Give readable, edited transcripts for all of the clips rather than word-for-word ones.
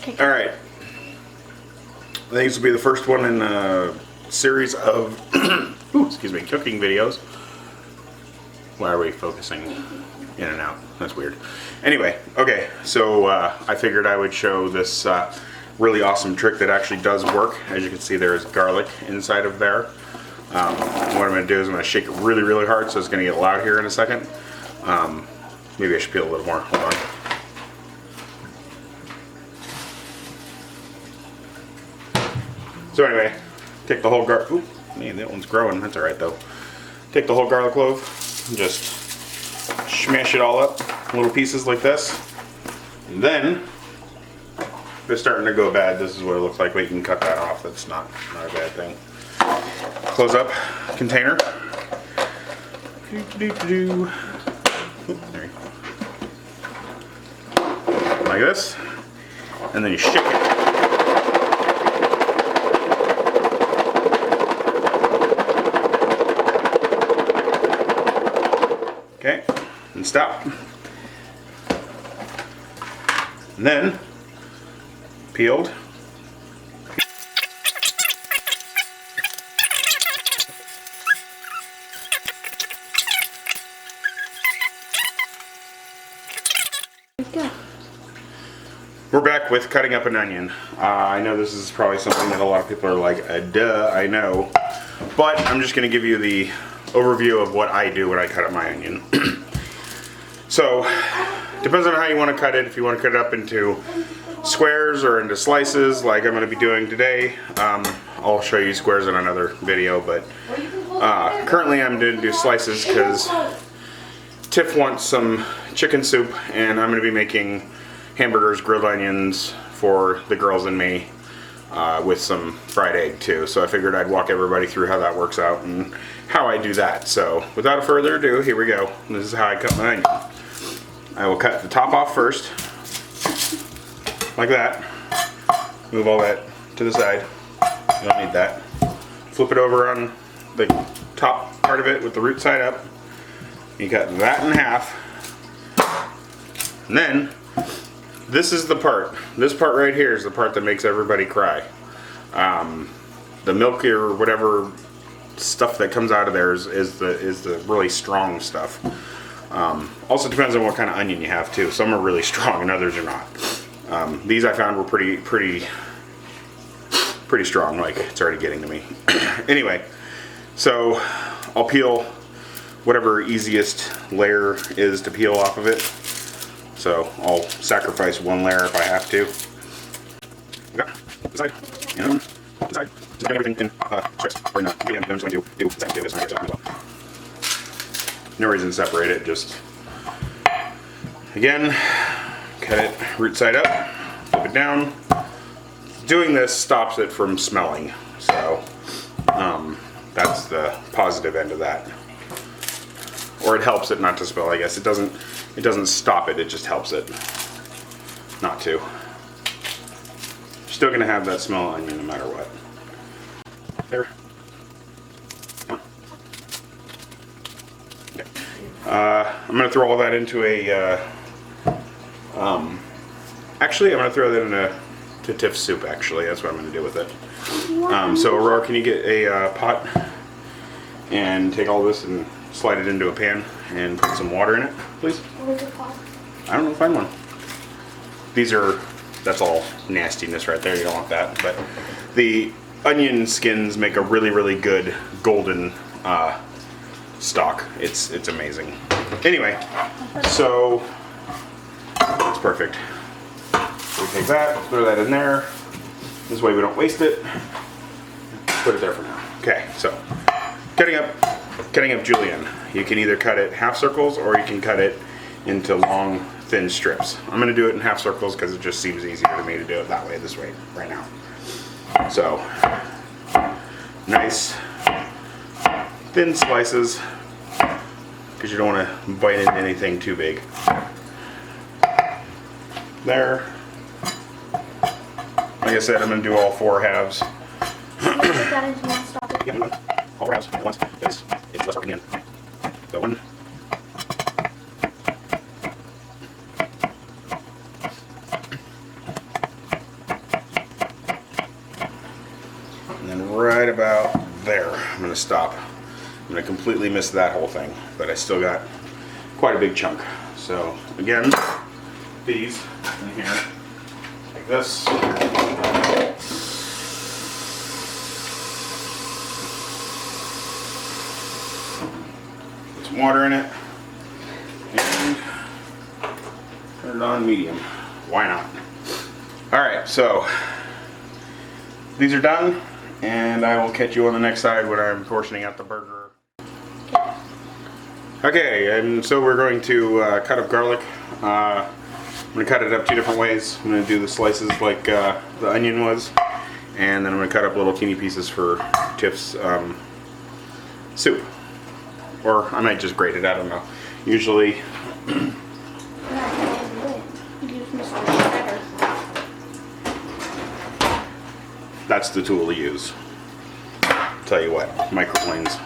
All right. I think this will be the first one in a series of excuse me, cooking videos. Why are we focusing in and out? That's weird. Anyway, okay, so I figured I would show this really awesome trick that actually does work. As you can see, there's garlic inside of there. What I'm going to do is I'm going to shake it really, really hard, so it's going to get loud here in a second. Maybe I should peel a little more. Hold on. So anyway, take the whole garlic. Ooh, man, that one's growing. That's all right though. Take the whole garlic clove and just smash it all up in little pieces like this. And then, if it's starting to go bad, this is what it looks like. But you can cut that off. That's not a bad thing. Close up container. There you go. Like this. And then you shake it. Okay, and stop. And then, peeled. We're back with cutting up an onion. I know this is probably something that a lot of people are like, duh, I know. But I'm just going to give you the overview of what I do when I cut up my onion. So, depends on how you want to cut it. If you want to cut it up into squares or into slices, like I'm going to be doing today, I'll show you squares in another video. But currently I'm going to do slices because Tiff wants some chicken soup, and I'm going to be making hamburgers, grilled onions for the girls and me, with some fried egg too. So I figured I'd walk everybody through how that works out and how I do that. So without further ado, here we go. This is how I cut my onion. I will cut the top off first, like that. Move all that to the side. You don't need that. Flip it over on the top part of it with the root side up. You cut that in half. And then, this is the part. This part right here is the part that makes everybody cry. The milk or whatever stuff that comes out of there is the really strong stuff. Also depends on what kind of onion you have too. Some are really strong and others are not. These I found were pretty strong. Like, it's already getting to me. Anyway, so I'll peel whatever easiest layer is to peel off of it. So I'll sacrifice one layer if I have to. Okay, inside, and inside. Just get everything in strips. Or not. I'm just going to do this as well. No reason to separate it. Just again, cut it root side up, flip it down. Doing this stops it from smelling. So that's the positive end of that. Or it helps it not to smell. I guess it doesn't stop it, it just helps it not to. You're still going to have that smell of onion no matter what. There. Okay. I'm going to throw all that into a, actually I'm going to throw that into Tiff's soup actually, that's what I'm going to do with it. So Aurora, can you get a pot and take all this and slide it into a pan and put some water in it, please? Where's the pot? I don't know, find one. That's all nastiness right there, you don't want that. But the onion skins make a really, really good golden stock. It's amazing. Anyway, so it's perfect. We take that, throw that in there. This way we don't waste it. Put it there for now. Okay, so cutting up julienne. You can either cut it half circles or you can cut it into long, thin strips. I'm going to do it in half circles because it just seems easier to me to do it that way, this way, right now. So, nice, thin slices, because you don't want to bite into anything too big. There. Like I said, I'm going to do all 4 halves. Yeah, all 4 halves at once. It's less work again. So 1. to stop. I'm going to completely miss that whole thing, but I still got quite a big chunk. So again, these in here, like this. Put some water in it, and turn it on medium. Why not? Alright, so these are done, and I will catch you on the next side when I'm portioning out the burger. Okay, and so we're going to cut up garlic. I'm going to cut it up 2 different ways. I'm going to do the slices like the onion was, and then I'm going to cut up little teeny pieces for Tiff's soup. Or I might just grate it, I don't know. Usually... That's the tool to use. Tell you what, microplanes.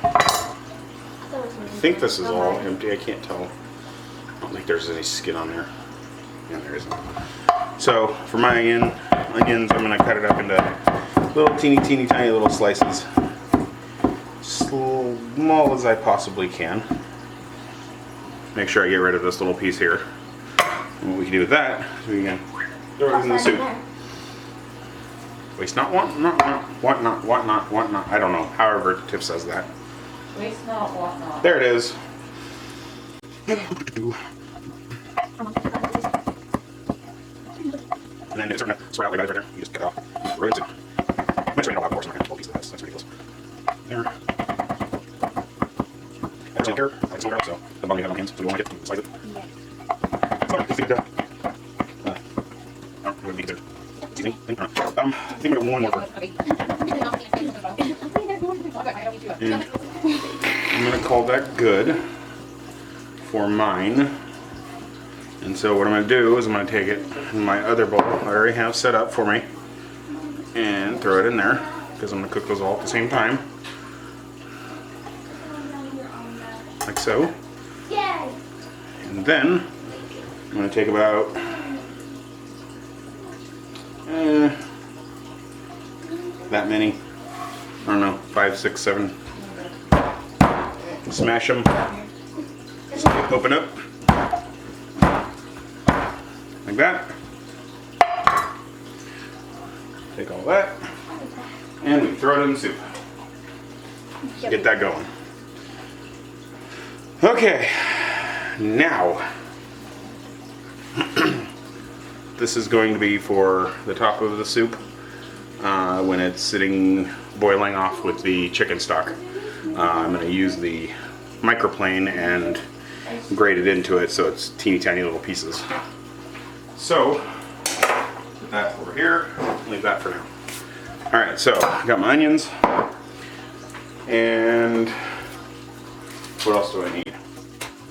I think this is all empty. I can't tell. I don't think there's any skin on there. Yeah, there isn't. So for my onions, I'm gonna cut it up into little teeny tiny little slices, small as I possibly can. Make sure I get rid of this little piece here. And what we can do with that is we can throw it in the soup. Waste not, want not, I don't know. However Tiff says that. Waste not, want not. There it is. And then it's starting to spread out like that right there. You just cut it off. Throw it in. I'm going to strain it all out, of course. I'm not going to pull a piece of that. That's ridiculous. There. There's some carrot. I like some carrot, so the bottom you have on hands. So you want to get slice it. Yeah. So, you think I don't really need to. I think I'm going to one more. And I'm going to call that good for mine. And so what I'm going to do is I'm going to take it in my other bowl I already have set up for me and throw it in there because I'm going to cook those all at the same time. Like so. And then I'm going to take about that many, I don't know, 5, 6, 7. Smash them. So they open up like that. Take all that and we throw it in the soup. Get that going. Okay, now this is going to be for the top of the soup when it's sitting boiling off with the chicken stock. I'm going to use the microplane and grate it into it so it's teeny tiny little pieces. So, put that over here, leave that for now. Alright, so I got my onions, and what else do I need?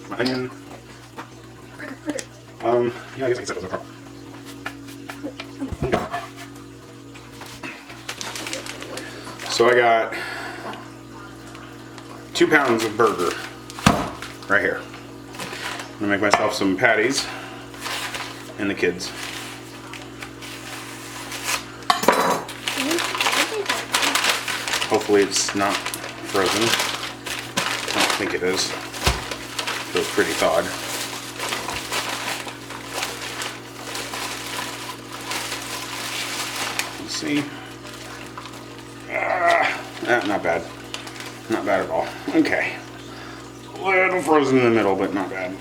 My onion. Yeah, I guess I can set those up. So I got 2 pounds of burger right here. I'm gonna make myself some patties and the kids. Hopefully it's not frozen. I don't think it is. Feels pretty thawed. Let's see. Not bad. Not bad at all. Okay. A little frozen in the middle, but not bad.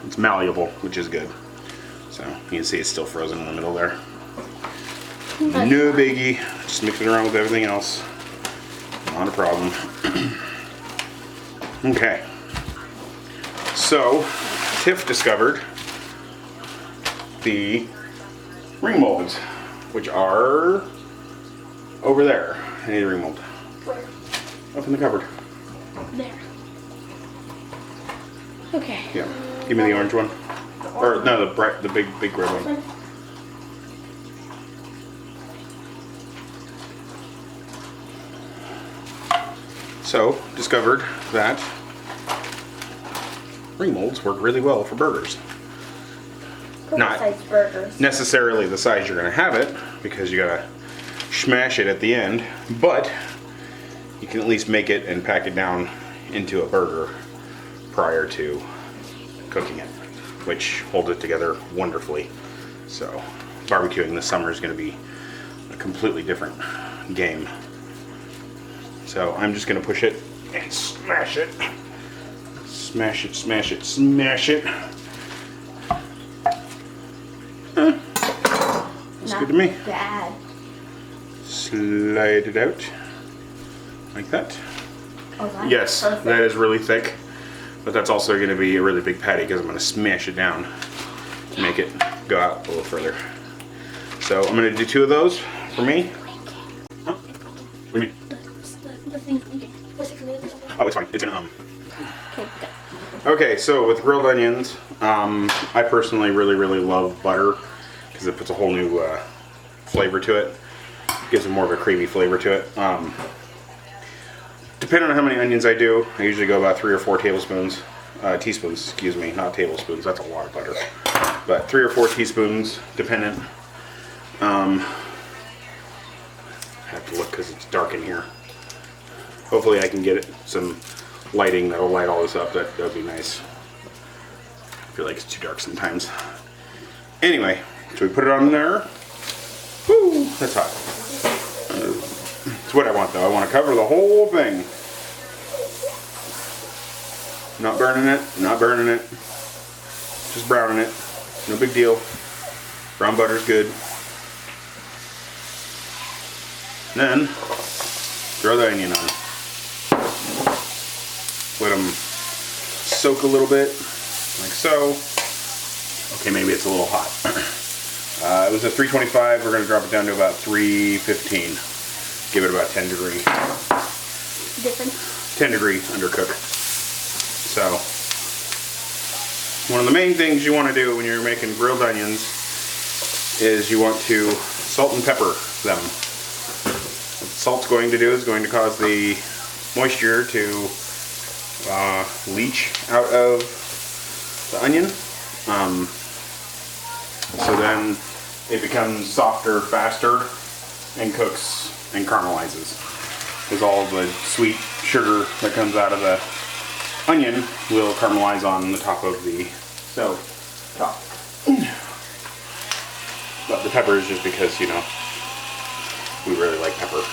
It's malleable, which is good. So you can see it's still frozen in the middle there. No biggie. Just mix it around with everything else. Not a problem. Okay. So Tiff discovered the ring molds, which are over there. I need a ring mold. Where? Up in the cupboard. There. Okay. Yeah. Give me the orange one. Or no, the big red one. So, discovered that ring molds work really well for burgers. Not size burgers. necessarily the size you're going to have it, because you got to smash it at the end, but you can at least make it and pack it down into a burger prior to cooking it, which holds it together wonderfully. So barbecuing this summer is going to be a completely different game. So I'm just going to push it and smash it. Smash it, smash it, smash it. That's good to me. Bad. Slide it out like that. Oh, that's Yes, perfect. that is really thick, but that's also going to be a really big patty because I'm going to smash it down to make it go out a little further. So I'm going to do 2 of those for me. Huh? What do you mean? The thing. Okay. What's it called? Oh, it's fine. It's in Okay, good. Okay, so with grilled onions, I personally really love butter because it puts a whole new flavor to it. Gives it more of a creamy flavor to it. Depending on how many onions I do, I usually go about 3 or 4 tablespoons. Teaspoons, excuse me, not tablespoons. That's a lot of butter. But 3 or 4 teaspoons, dependent. I have to look because it's dark in here. Hopefully I can get some lighting that'll light all this up. That would be nice. I feel like it's too dark sometimes. Anyway, so we put it on there. Woo, that's hot. It's what I want though. I want to cover the whole thing. Not burning it, not burning it. Just browning it. No big deal. Brown butter's good. Then, throw the onion on. Let them soak a little bit, like so. Okay, maybe it's a little hot. It was at 325. We're going to drop it down to about 315. Give it about 10 degree. Different. 10 degree undercook. So, one of the main things you want to do when you're making grilled onions is you want to salt and pepper them. What salt's going to do is going to cause the moisture to leach out of the onion. So then it becomes softer faster and cooks and caramelizes. Because all the sweet sugar that comes out of the onion will caramelize on the top of the stove top. But the pepper is just because, you know, we really like pepper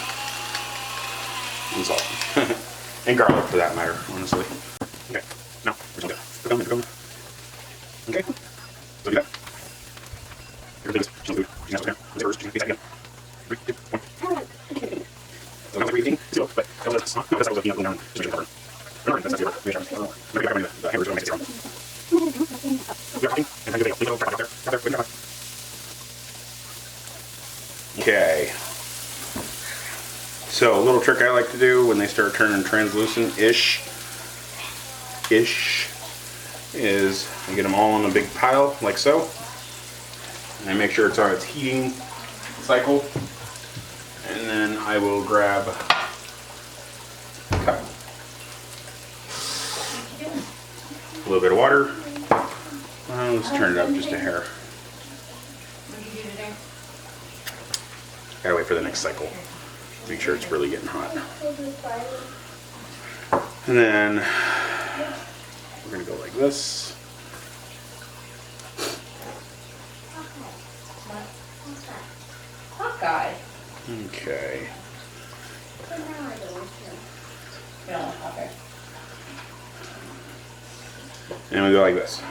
and salt. And garlic for that matter, honestly. Okay, now, we're just gonna go. Okay, so do that. Everything is food. She's not okay. Let's first, she's gonna that again. 3, 2, 1. So now we're eating, 0, but that was not because I was looking at the down. Just cover. No, that's not zero. We have the hamburger makes it zero. We are cooking, and then leave it out there. Out there, wait, okay. So a little trick I like to do when they start turning translucent-ish, is I get them all in a big pile like so, and I make sure it's on its heating cycle, and then I will grab a cup, a little bit of water. Let's turn it up just a hair. Gotta wait for the next cycle. Make sure it's really getting hot. And then we're gonna go like this. Hot guy. Okay. No, okay. And we go like this.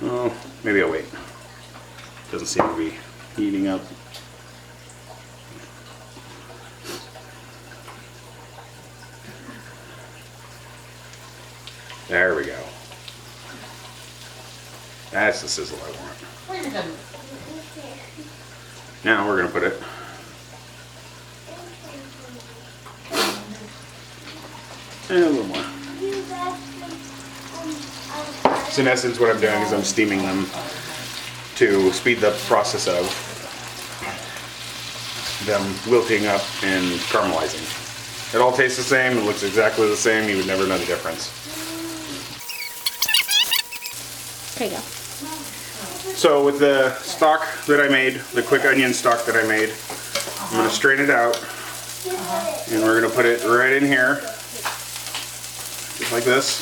Oh, maybe I'll wait. Doesn't seem to be heating up. There we go. That's the sizzle I want. Where you done? Now we're gonna put it and a little more. So in essence what I'm doing is I'm steaming them to speed the process of them wilting up and caramelizing. It all tastes the same, it looks exactly the same, you would never know the difference. There you go. So with the stock that I made, the quick onion stock that I made, I'm going to strain it out And we're gonna put it right in here, just like this.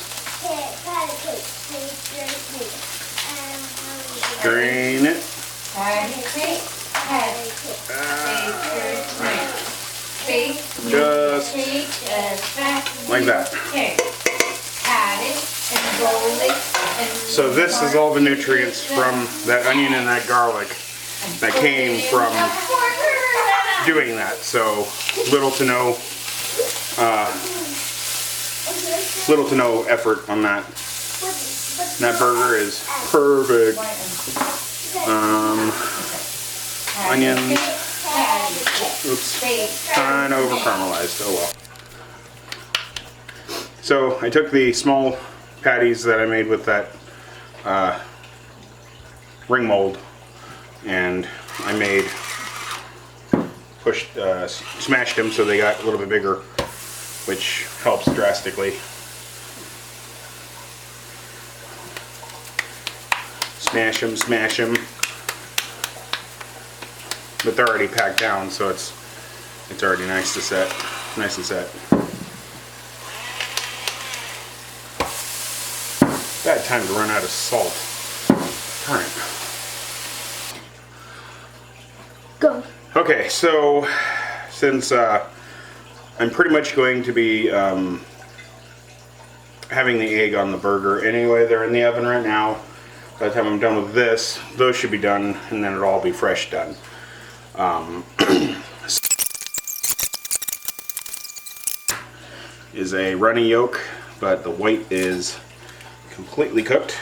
Drain it. Just like that. So this is all the nutrients from that onion and that garlic that came from doing that. So little to no effort on that. And that burger is perfect. Onions. Oops. Kind of over caramelized. Oh well. So I took the small patties that I made with that ring mold, and I smashed them so they got a little bit bigger, which helps drastically. Smash them. But they're already packed down, so it's already nice and set. Bad time to run out of salt. Darn it. Go. Okay, so since I'm pretty much going to be having the egg on the burger anyway, they're in the oven right now. By the time I'm done with this, those should be done, and then it'll all be fresh done. Is a runny yolk, but the white is completely cooked.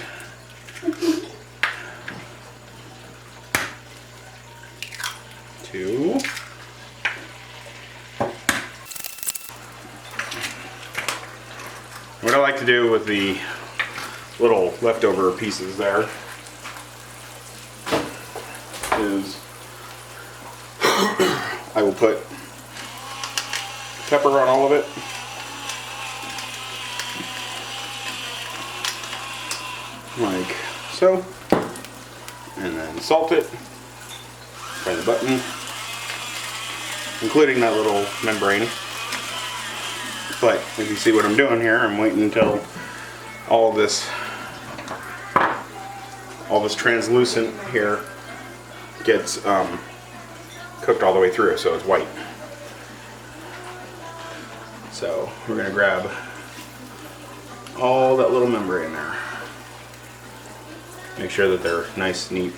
Two. What I like to do with the little leftover pieces there is I will put pepper on all of it. Like so. And then salt it by the button, including that little membrane. But if you see what I'm doing here, I'm waiting until all this translucent here gets cooked all the way through, so it's white. So we're gonna grab all that little membrane there. Make sure that they're nice, neat,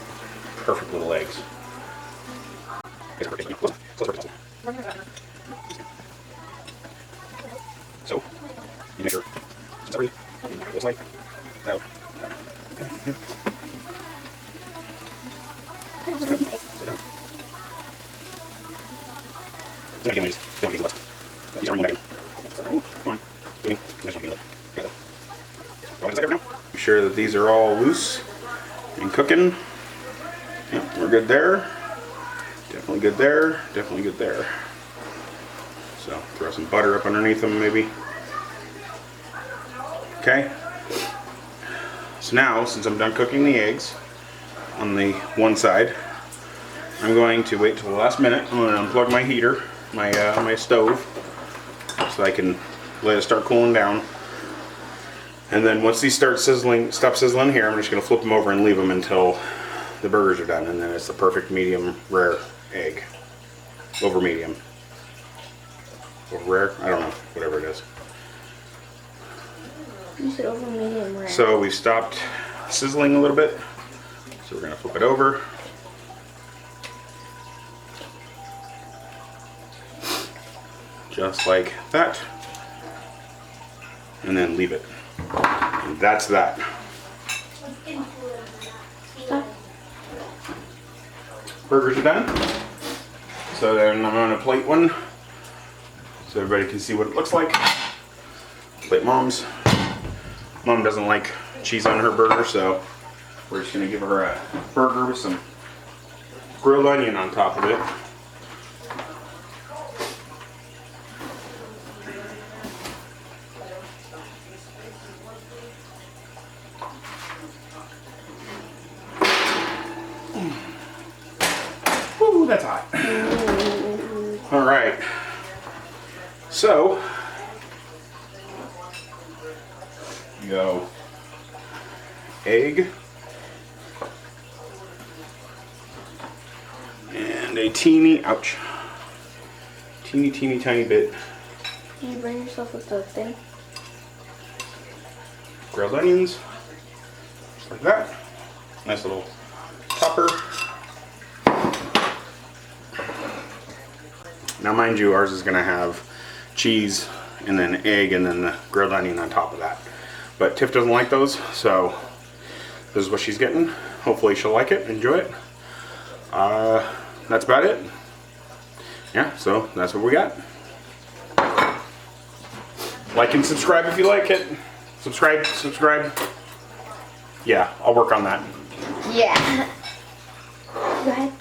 perfect little eggs. So you make sure it's this way. Out. Make sure that these are all loose and cooking. Yep, we're good there. Definitely good there. Definitely good there. So throw some butter up underneath them maybe. Okay. So now, since I'm done cooking the eggs on the one side, I'm going to wait till the last minute. I'm going to unplug my heater, my stove, so I can let it start cooling down. And then once these stop sizzling here, I'm just going to flip them over and leave them until the burgers are done. And then it's the perfect medium rare egg. Over medium. Over rare? I don't know. Whatever it is. You said over medium rare. So we've stopped sizzling a little bit. So we're going to flip it over. Just like that. And then leave it. And that's that. Burgers are done. So then I'm going to plate one so everybody can see what it looks like. Plate Mom's. Mom doesn't like cheese on her burger, so we're just going to give her a burger with some grilled onion on top of it. Woo, that's hot. All right. So, you go egg and a teeny, ouch, teeny tiny bit Can you burn yourself with the thing? grilled onions, just like that. Nice little topper. Now mind you, ours is gonna have cheese and then egg and then the grilled onion on top of that. But Tiff doesn't like those, so this is what she's getting. Hopefully she'll like it, enjoy it. That's about it. Yeah, so that's what we got. Like and subscribe if you like it. Subscribe. Yeah, I'll work on that. Yeah. Go ahead.